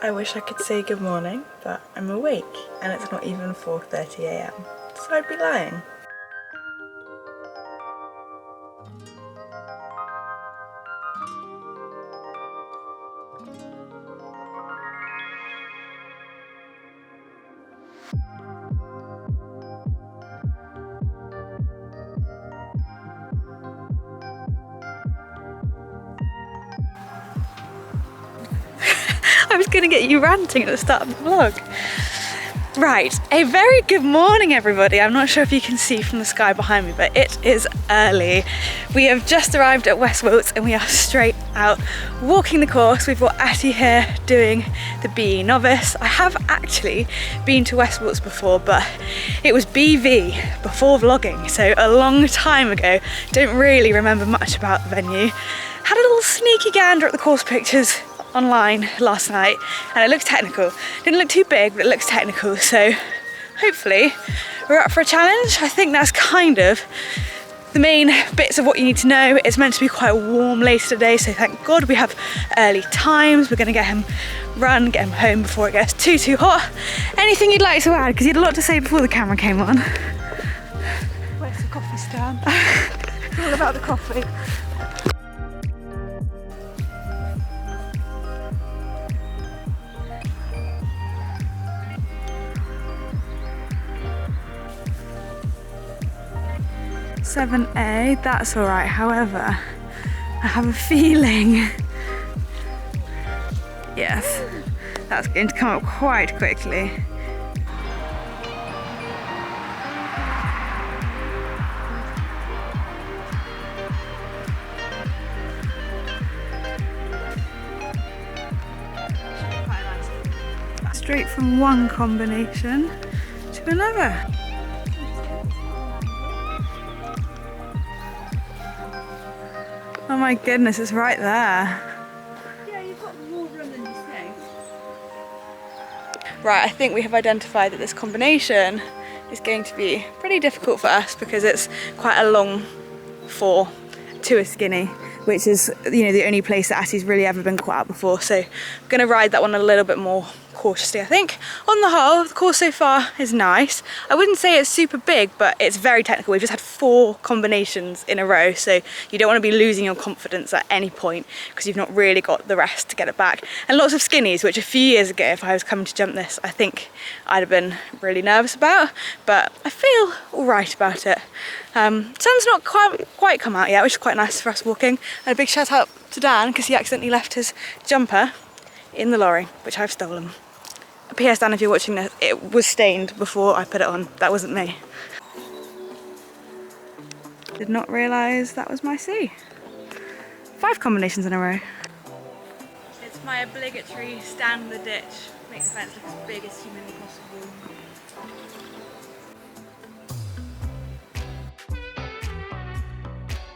I wish I could say good morning, but I'm awake and it's not even 4:30 AM, so I'd be lying. I was gonna get you ranting at the start of the vlog. Right, a very good morning everybody. I'm not sure if you can see from the sky behind me, but it is early. We have just arrived at West Wilts and we are straight out walking the course. We've got Atty here doing the BE novice. I have actually been to West Wilts before, but it was BV before vlogging, so a long time ago. Don't really remember much about the venue. Had a little sneaky gander at the course pictures online last night and it looks technical. Didn't look too big, but it looks technical, so hopefully we're up for a challenge. I think that's kind of the main bits of what you need to know. It's meant to be quite warm later today, so thank God we have early times. We're gonna get him get him home before it gets too hot. Anything you'd like to add? Because you had a lot to say before the camera came on. Where's the coffee stand? It's all about the coffee. .7A, that's all right. However, I have a feeling, yes, that's going to come up quite quickly. Straight from one combination to another. Oh my goodness, it's right there. Yeah, you've got more room than you think. Right, I think we have identified that this combination is going to be pretty difficult for us because it's quite a long four to a skinny, which is, you know, the only place that Atty's really ever been caught out before. So I'm going to ride that one a little bit more cautiously, I think. On the whole, the course so far is nice. I wouldn't say it's super big, but it's very technical. We've just had 4 combinations in a row, so you don't want to be losing your confidence at any point because you've not really got the rest to get it back. And lots of skinnies, which a few years ago, if I was coming to jump this, I think I'd have been really nervous about, but I feel all right about it. Sun's not quite come out yet, which is quite nice for us walking. And a big shout out to Dan because he accidentally left his jumper in the lorry, which I've stolen. P.S. Dan, if you're watching this, it was stained before I put it on. That wasn't me. Did not realise that was my C. 5 combinations in a row. It's my obligatory stand the ditch. Make the fence look as big as humanly possible.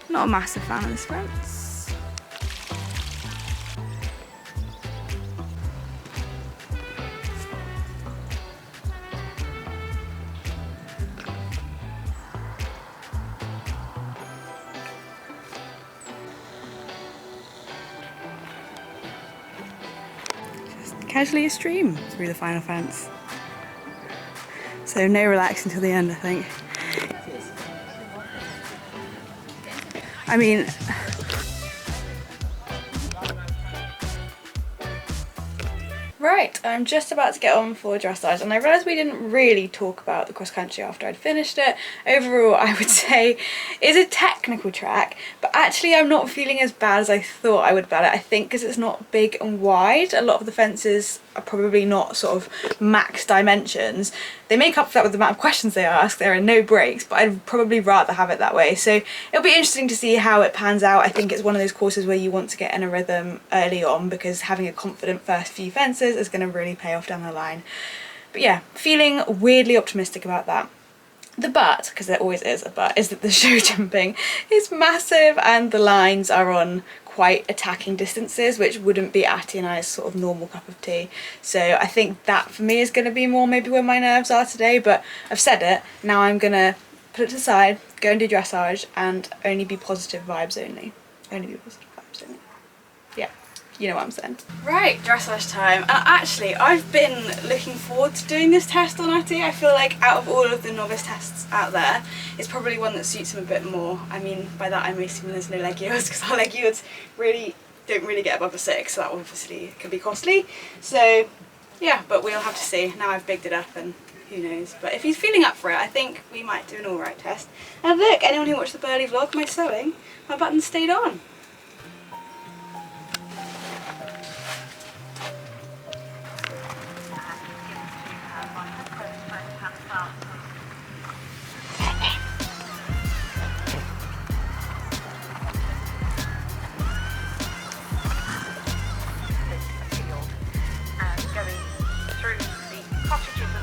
Not a massive fan of this fence. Casually a stream through the final fence. So no relax until the end, I think. I mean, right, I'm just about to get on for dressage and I realised we didn't really talk about the cross country after I'd finished it. Overall, I would say it's a technical track, but actually I'm not feeling as bad as I thought I would about it. I think because it's not big and wide, a lot of the fences are probably not sort of max dimensions. They make up for that with the amount of questions they ask. There are no breaks, but I'd probably rather have it that way. So it'll be interesting to see how it pans out. I think it's one of those courses where you want to get in a rhythm early on because having a confident first few fences is going to really pay off down the line. But yeah, feeling weirdly optimistic about that. The but, because there always is a but, is that the show jumping is massive and the lines are on quite attacking distances, which wouldn't be Atty and I's sort of normal cup of tea. So I think that for me is going to be more maybe where my nerves are today, but I've said it, now I'm going to put it aside, go and do dressage and only be positive vibes only. Only be positive vibes only. Yeah. You know what I'm saying. Right, dressage time. And actually, I've been looking forward to doing this test on Atty. I feel like out of all of the novice tests out there, it's probably one that suits him a bit more. I mean, by that I mostly mean there's no leg yields, because our leg yields don't really get above a 6, so that obviously can be costly. So yeah, but we'll have to see. Now I've bigged it up and who knows. But if he's feeling up for it, I think we might do an alright test. And look, anyone who watched the Burley vlog, my sewing, my button stayed on.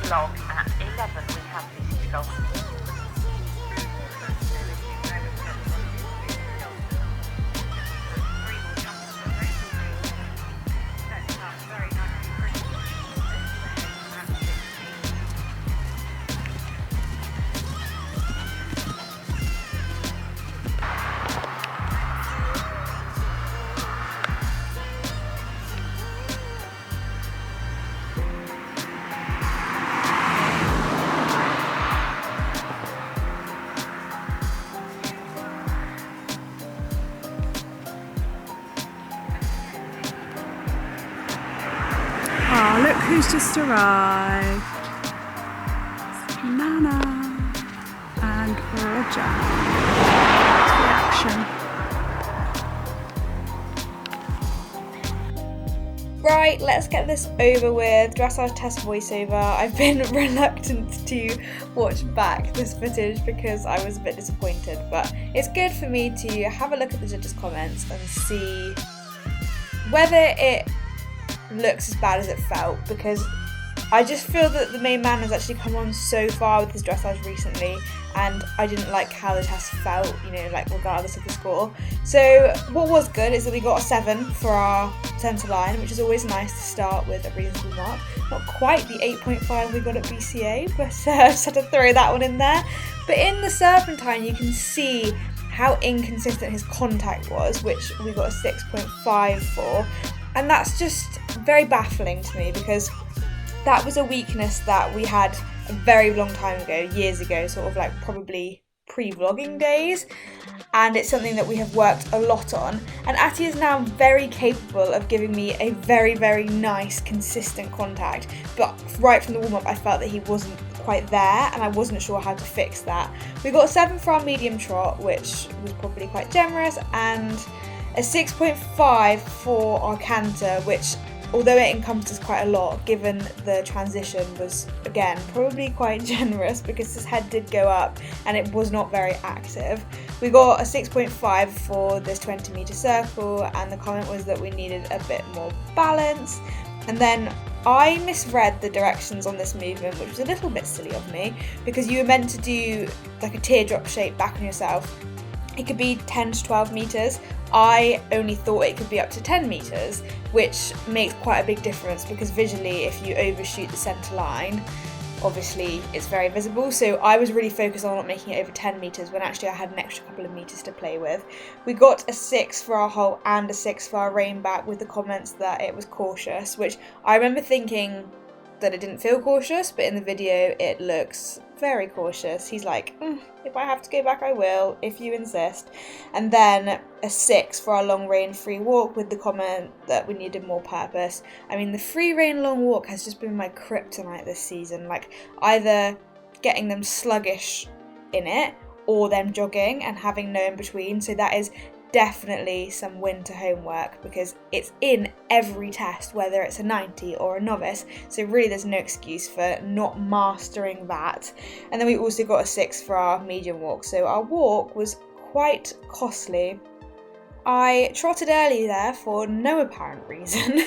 Log at 11 we have this dog. Oh, look who's just arrived. Nana and Roger. The action. Right, let's get this over with. Dressage test voiceover. I've been reluctant to watch back this footage because I was a bit disappointed, but it's good for me to have a look at the judges' comments and see whether it looks as bad as it felt, because I just feel that the main man has actually come on so far with his dressage recently, and I didn't like how the test felt, you know, like regardless of the score. So what was good is that we got a 7 for our centre line, which is always nice to start with a reasonable mark. Not quite the 8.5 we got at BCA, but just had to throw that one in there. But in the serpentine you can see how inconsistent his contact was, which we got a 6.5 for. And that's just very baffling to me, because that was a weakness that we had a very long time ago, years ago, sort of like probably pre-vlogging days, and it's something that we have worked a lot on. And Atty is now very capable of giving me a very, very nice, consistent contact, but right from the warm-up I felt that he wasn't quite there, and I wasn't sure how to fix that. We got a 7 for our medium trot, which was probably quite generous, and a 6.5 for our canter, which, although it encompasses quite a lot, given the transition, was again probably quite generous because his head did go up and it was not very active. We got a 6.5 for this 20 metre circle, and the comment was that we needed a bit more balance. And then I misread the directions on this movement, which was a little bit silly of me, because you were meant to do like a teardrop shape back on yourself. It could be 10 to 12 metres. I only thought it could be up to 10 metres, which makes quite a big difference, because visually if you overshoot the centre line, obviously it's very visible. So I was really focused on not making it over 10 metres when actually I had an extra couple of metres to play with. We got a 6 for our hole and a 6 for our rein back, with the comments that it was cautious, which I remember thinking that it didn't feel cautious, but in the video it looks very cautious. He's like, if I have to go back I will, if you insist. And then a 6 for our long rein free walk, with the comment that we needed more purpose. I mean, the free rein long walk has just been my kryptonite this season, like either getting them sluggish in it or them jogging and having no in between. So that is definitely some winter homework, because it's in every test, whether it's a 90 or a novice, so really there's no excuse for not mastering that. And then we also got a 6 for our medium walk, so our walk was quite costly. I trotted early there for no apparent reason,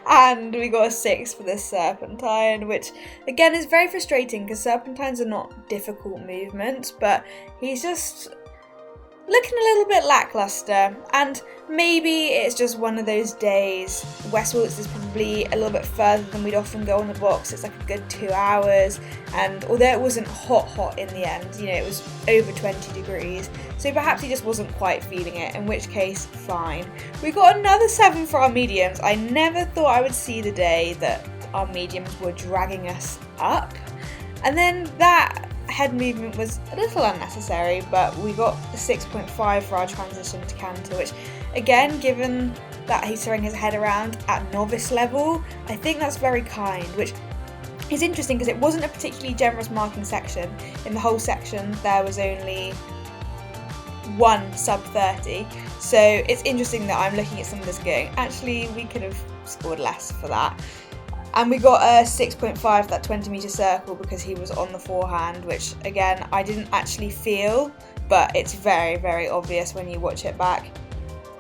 and we got a 6 for this serpentine, which again is very frustrating because serpentines are not difficult movements, but he's just looking a little bit lackluster, and maybe it's just one of those days. West Wilts is probably a little bit further than we'd often go on the box. It's like a good 2 hours, and although it wasn't hot in the end, you know, it was over 20 degrees, so perhaps he just wasn't quite feeling it, in which case, fine. We got another 7 for our mediums. I never thought I would see the day that our mediums were dragging us up, and then that head movement was a little unnecessary, but we got a 6.5 for our transition to canter, which again, given that he's throwing his head around at novice level, I think that's very kind, which is interesting because it wasn't a particularly generous marking section. In the whole section there was only one sub 30, so it's interesting that I'm looking at some of this going, actually we could have scored less for that. And we got a 6.5 for that 20 metre circle because he was on the forehand, which again, I didn't actually feel, but it's very, very obvious when you watch it back.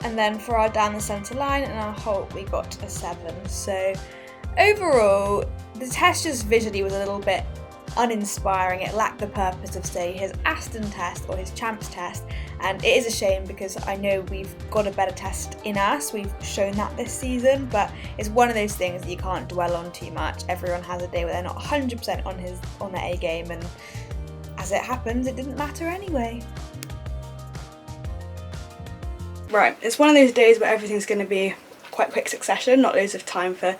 And then for our down the centre line and our halt, we got a 7. So overall, the test just visually was a little bit uninspiring. It lacked the purpose of, say, his Aston test or his Champs test, and it is a shame because I know we've got a better test in us. We've shown that this season, but it's one of those things that you can't dwell on too much. Everyone has a day where they're not 100% on their A game, and as it happens, it didn't matter anyway. Right, it's one of those days where everything's going to be quite quick succession, not loads of time for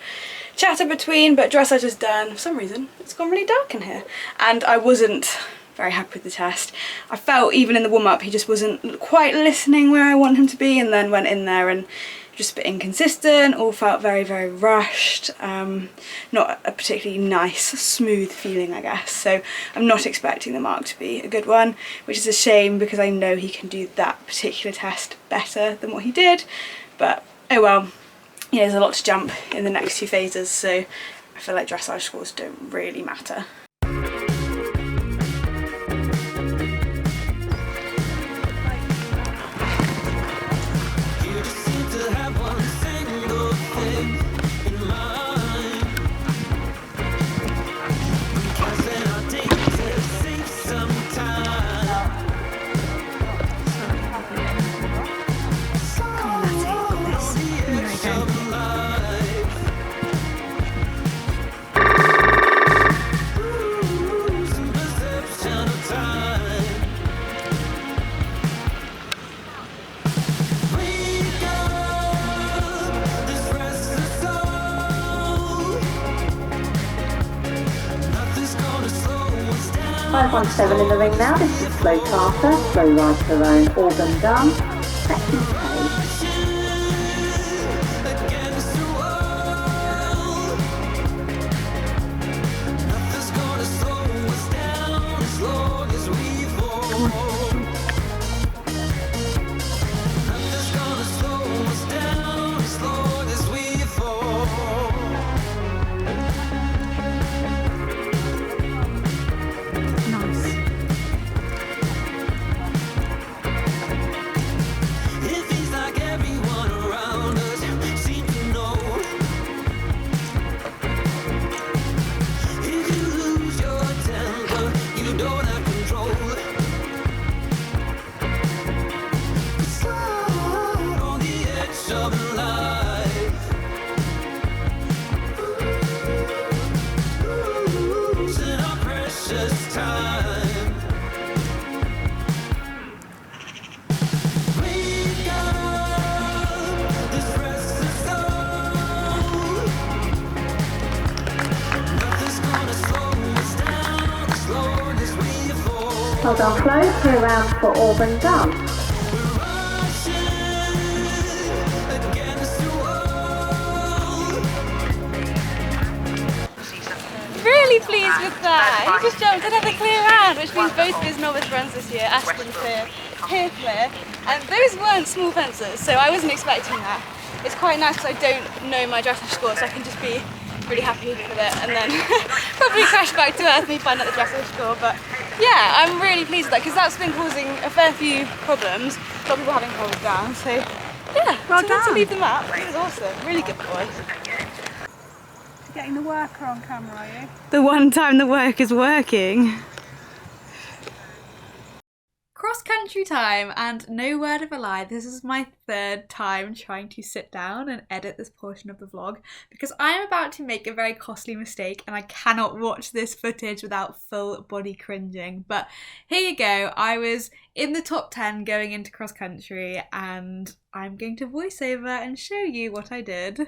chatter between, but dressage is done. For some reason, it's gone really dark in here, and I wasn't very happy with the test. I felt even in the warm-up he just wasn't quite listening where I want him to be, and then went in there and just a bit inconsistent, all felt very, very rushed, not a particularly nice, smooth feeling, I guess. So I'm not expecting the mark to be a good one, which is a shame because I know he can do that particular test better than what he did, but oh well. You know, there's a lot to jump in the next 2 phases, so I feel like dressage scores don't really matter. .517 in the ring now. This is slow Carter, slow ride to her own, organ done. Second page. Hold on close, clear round for Auburn done. Really pleased with that. He just jumped another clear round, which means both of his novice runs this year, Aston clear, here clear, and those weren't small fences, so I wasn't expecting that. It's quite nice because I don't know my dressage score, so I can just be really happy with it and then probably crash back to earth and find out the dressage score. But yeah, I'm really pleased with that because that's been causing a fair few problems. A lot of people having problems down, so yeah, well done. To leave them up, it was awesome. Really good boy. Getting the worker on camera, are you? The one time the work is working. Cross country country time, and no word of a lie, this is my third time trying to sit down and edit this portion of the vlog because I am about to make a very costly mistake and I cannot watch this footage without full body cringing. But here you go, I was in the top 10 going into cross country and I'm going to voice over and show you what I did.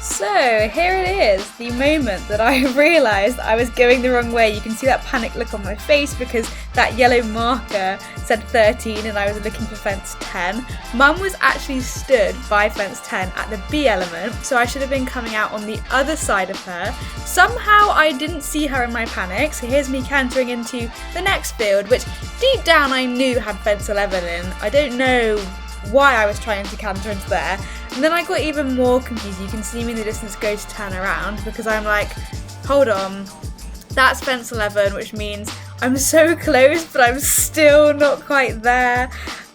So here it is, the moment that I realised I was going the wrong way. You can see that panic look on my face because that yellow marker said 13 and I was looking for fence 10. Mum was actually stood by fence 10 at the B element, so I should have been coming out on the other side of her. Somehow I didn't see her in my panic, so here's me cantering into the next field, which deep down I knew had fence 11 in. I don't know why I was trying to canter into there. And then I got even more confused. You can see me in the distance go to turn around because I'm like, hold on, that's fence 11, which means I'm so close, but I'm still not quite there.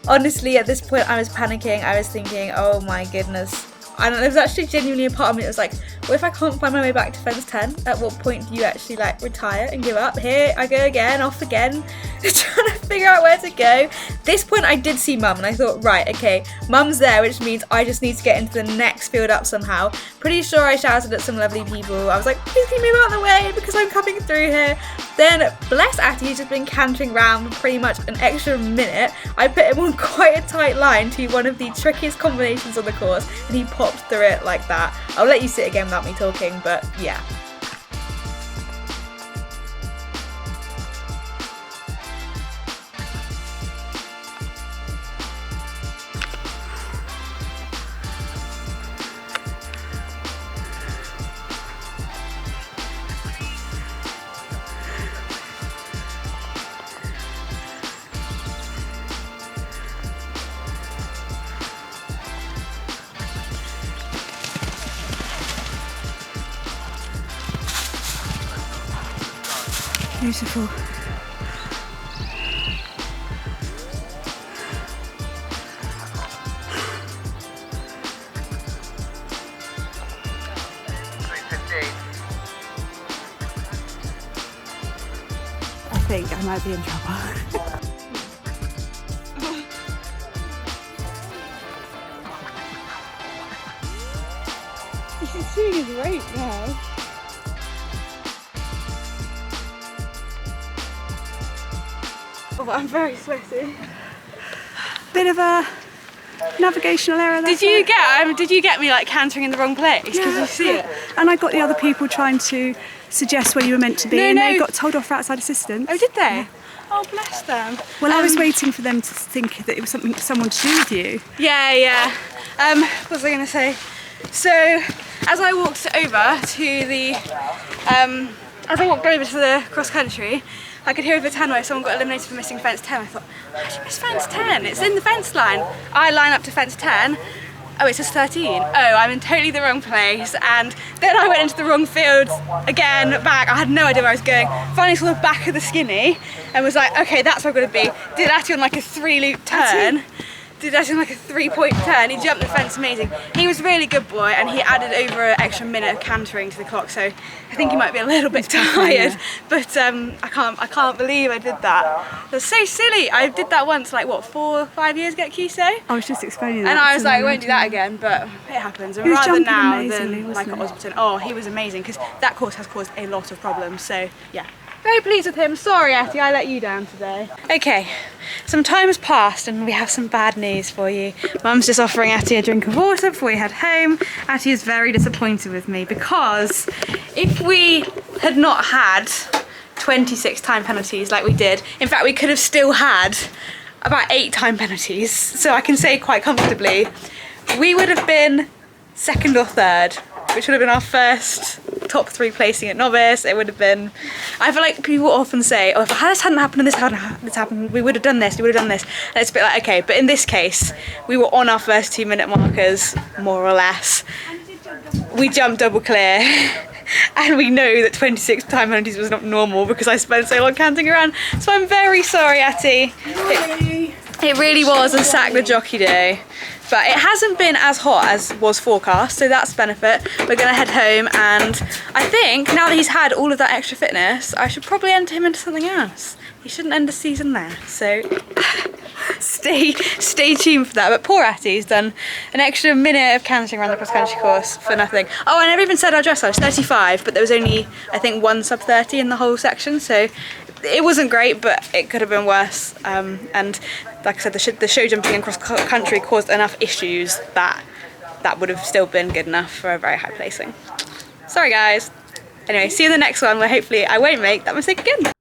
Honestly, at this point I was panicking. I was thinking, oh my goodness. And there was actually genuinely a part of me that was like, what if I can't find my way back to fence 10? At what point do you actually like retire and give up? Here I go again, off again, trying to figure out where to go. This point I did see Mum and I thought, right, okay, Mum's there, which means I just need to get into the next field up somehow. Pretty sure I shouted at some lovely people. I was like, please can you move out of the way because I'm coming through here. Then bless Atty, who's just been cantering around for pretty much an extra minute. I put him on quite a tight line to one of the trickiest combinations on the course and he popped through it like that. I'll let you sit again without me talking, but yeah. Beautiful. I think I might be in trouble. He's doing his weight now. Oh, I'm very sweaty. Bit of a navigational error there. Did you get me like cantering in the wrong place? Because you see it. And I got the other people trying to suggest where you were meant to be, and they got told off for outside assistance. Oh, did they? Yeah. Oh, bless them. Well, I was waiting for them to think that it was someone to do with you. Yeah. What was I going to say? So, as I walked over to the cross country, I could hear over 10 where someone got eliminated for missing fence 10. I thought, how did you miss fence 10? It's in the fence line. I line up to fence 10. Oh, it says 13. Oh, I'm in totally the wrong place. And then I went into the wrong field again, back. I had no idea where I was going. Finally saw the back of the skinny and was like, okay, that's where I've got to be. Did Atty on like a 3-loop turn. Did Atty on like a 3-point turn. He jumped the fence amazing. He was a really good boy and he added over an extra minute of cantering to the clock, so I think he might be a little bit tired. But I can't believe I did that. That's so silly. I did that once, like what, 4 or 5 years ago at Kiso? I was just explaining that. And I was like, I won't do that again, but it happens. And He was rather jumping now amazingly, than like at wasn't Osborne. Oh, he was amazing because that course has caused a lot of problems. So yeah. Very pleased with him. Sorry, Atty, I let you down today. Okay, some time has passed and we have some bad news for you. Mum's just offering Atty a drink of water before we head home. Atty is very disappointed with me because if we had not had 26 time penalties like we did, in fact we could have still had about 8 time penalties, so I can say quite comfortably we would have been 2nd or 3rd, which would have been our first top 3 placing at novice. It would have been, I feel like people often say, oh, if this hadn't happened and this hadn't happened, we would have done this, we would have done this. And it's a bit like, okay, but in this case, we were on our first 2-minute markers, more or less. We jumped double clear. And we know that 26 time penalties was not normal because I spent so long canting around. So I'm very sorry, Atty. It really was a sack the jockey day. But it hasn't been as hot as was forecast, so that's a benefit. We're gonna head home, and I think now that he's had all of that extra fitness, I should probably enter him into something else. He shouldn't end the season there, so stay tuned for that. But poor Atty's done an extra minute of canting around the cross-country course for nothing. Oh, I never even said our dressage, 35, but there was only, I think, 1 sub 30 in the whole section, so it wasn't great, but it could have been worse. And like I said, the show jumping and cross-country caused enough issues that would have still been good enough for a very high placing. Sorry guys. Anyway, see you in the next one where hopefully I won't make that mistake again.